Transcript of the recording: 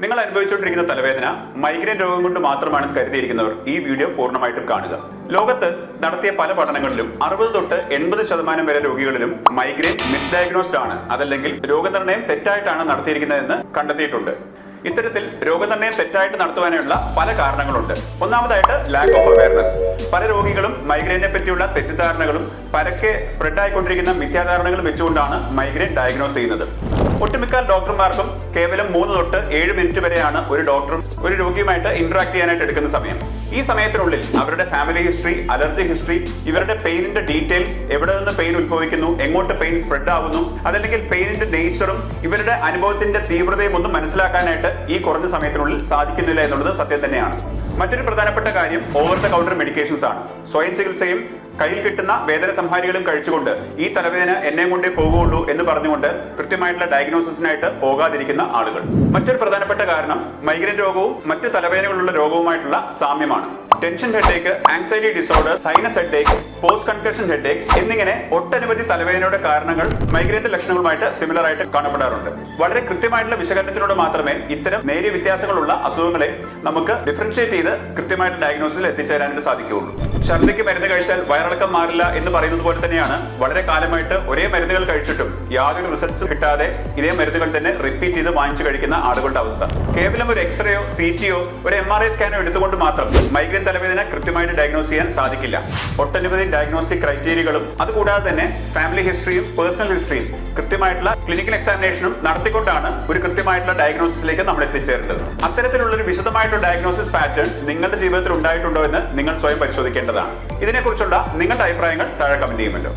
നിങ്ങൾ അനുഭവിച്ചുകൊണ്ടിരിക്കുന്ന തലവേദന മൈഗ്രെയിൻ രോഗം കൊണ്ട് മാത്രമാണ് കരുതിയിരിക്കുന്നവർ ഈ വീഡിയോ പൂർണ്ണമായിട്ടും കാണുക. ലോകത്ത് നടത്തിയ പല പഠനങ്ങളിലും 60 തൊട്ട് 80% വരെ രോഗികളിലും മൈഗ്രെയിൻ മിസ്ഡയഗ്നോസ്ഡ് ആണ്, അതല്ലെങ്കിൽ രോഗനിർണയം തെറ്റായിട്ടാണ് നടത്തിയിരിക്കുന്നതെന്ന് കണ്ടെത്തിയിട്ടുണ്ട്. ഇത്തരത്തിൽ രോഗനിർണയം തെറ്റായിട്ട് നടത്തുവാനുള്ള പല കാരണങ്ങളുണ്ട്. ഒന്നാമതായിട്ട് ലാക്ക് ഓഫ് അവയർനെസ്. പല രോഗികളും മൈഗ്രെയിനെ പറ്റിയുള്ള തെറ്റിദ്ധാരണകളും പരക്കെ സ്പ്രെഡ് ആയിക്കൊണ്ടിരിക്കുന്ന മിഥ്യാധാരണകളും വെച്ചുകൊണ്ടാണ് മൈഗ്രെയിൻ ഡയഗ്നോസ് ചെയ്യുന്നത്. ഒട്ടുമിക്ക ഡോക്ടർമാർക്കും കേവലം 3 തൊട്ട് 7 മിനിറ്റ് വരെയാണ് ഒരു ഡോക്ടറും ഒരു രോഗിയുമായിട്ട് ഇന്ററാക്ട് ചെയ്യാനായിട്ട് എടുക്കുന്ന സമയം. ഈ സമയത്തിനുള്ളിൽ അവരുടെ ഫാമിലി ഹിസ്റ്ററി, അലർജി ഹിസ്റ്ററി, ഇവരുടെ പെയിനിന്റെ ഡീറ്റെയിൽസ്, എവിടെ നിന്ന് പെയിൻ ഉത്ഭവിക്കുന്നു, എങ്ങോട്ട് പെയിൻ സ്പ്രെഡ് ആവുന്നു, അതല്ലെങ്കിൽ പെയിനിന്റെ നേച്ചറും ഇവരുടെ അനുഭവത്തിന്റെ തീവ്രതയും ഒന്നും മനസ്സിലാക്കാനായിട്ട് ഈ കുറഞ്ഞ സമയത്തിനുള്ളിൽ സാധിക്കുന്നില്ല എന്നുള്ളത് സത്യം തന്നെയാണ്. മറ്റൊരു പ്രധാനപ്പെട്ട കാര്യം ഓവർ ദ കൗണ്ടർ മെഡിക്കേഷൻസ് ആണ്. സ്വയം ചികിത്സയും കയ്യിൽ കിട്ടുന്ന വേദന സംഹാരികളും കഴിച്ചുകൊണ്ട് ഈ തലവേദന എന്നെ കൊണ്ടേ പോകുള്ളൂ എന്ന് പറഞ്ഞുകൊണ്ട് കൃത്യമായിട്ടുള്ള ഡയഗ്നോസിസിനായിട്ട് പോകാതിരിക്കുന്ന ആളുകൾ. മറ്റൊരു പ്രധാനപ്പെട്ട കാരണം മൈഗ്രെയിൻ രോഗവും മറ്റു തലവേദനകളുള്ള രോഗവുമായിട്ടുള്ള സാമ്യമാണ്. Tension headache, anxiety disorder, sinus headache, post concussion headache എന്നിങ്ങനെ ഒട്ടനവധി തലവേദനയുടെ കാരണങ്ങൾ മൈഗ്രെയിന്റെ ലക്ഷണങ്ങളുമായിട്ട് സിമിലർ ആയിട്ട് കാണപ്പെടാറുണ്ട്. വളരെ കൃത്യമായിട്ടുള്ള വിശകലനത്തിലൂടെ മാത്രമേ ഇത്തരം നേരിയ വ്യത്യാസങ്ങളുള്ള അസുഖങ്ങളെ നമുക്ക് ഡിഫറൻഷിയേറ്റ് ചെയ്ത് കൃത്യമായിട്ട് ഡയഗ്നോസിൽ എത്തിച്ചേരാനായിട്ട് സാധിക്കുകയുള്ളൂ. ഛർദ്ദിക്ക് മരുന്ന് കഴിച്ചാൽ വയറിളക്കം മാറില്ല എന്ന് പറയുന്നത് പോലെ തന്നെയാണ് വളരെ കാലമായിട്ട് ഒരേ മരുന്നുകൾ കഴിച്ചിട്ടും യാതൊരു റിസൾട്ട്സ് കിട്ടാതെ ഇതേ മരുന്നുകൾ തന്നെ റിപ്പീറ്റ് ചെയ്ത് വാങ്ങിച്ചു കഴിക്കുന്ന ആളുകളുടെ അവസ്ഥ. കേവലം ഒരു എക്സ്റേയോ CTയോ ഒരു MRI സ്കാനോ എടുത്തുകൊണ്ട് മാത്രം മൈഗ്രെയിൻ തലവേദന കൃത്യമായിട്ട് ഡയഗ്നോസ് ചെയ്യാൻ സാധിക്കില്ല. ഒട്ടനവധി ഡയഗ്നോസ്റ്റിക് ക്രൈറ്റീരിയകളും അതുകൂടാതെ തന്നെ ഫാമിലി ഹിസ്റ്ററിയും പേഴ്സണൽ ഹിസ്റ്ററിയും കൃത്യമായിട്ടുള്ള ക്ലിനിക്കൽ എക്സാമിനേഷനും നടത്തിക്കൊണ്ടാണ് ഒരു കൃത്യമായിട്ടുള്ള ഡയഗ്നോസിസിലേക്ക് നമ്മൾ എത്തിച്ചേരേണ്ടത്. അത്തരത്തിലുള്ള ഒരു വിശദമായിട്ടുള്ള ഡയഗ്നോസിസ് പാറ്റേൺ നിങ്ങളുടെ ജീവിതത്തിൽ ഉണ്ടായിട്ടുണ്ടോ എന്ന് നിങ്ങൾ സ്വയം പരിശോധിക്കേണ്ടതാണ്. ഇതിനെക്കുറിച്ചുള്ള നിങ്ങളുടെ അഭിപ്രായങ്ങൾ താഴെ കമന്റ് ചെയ്യുമല്ലോ.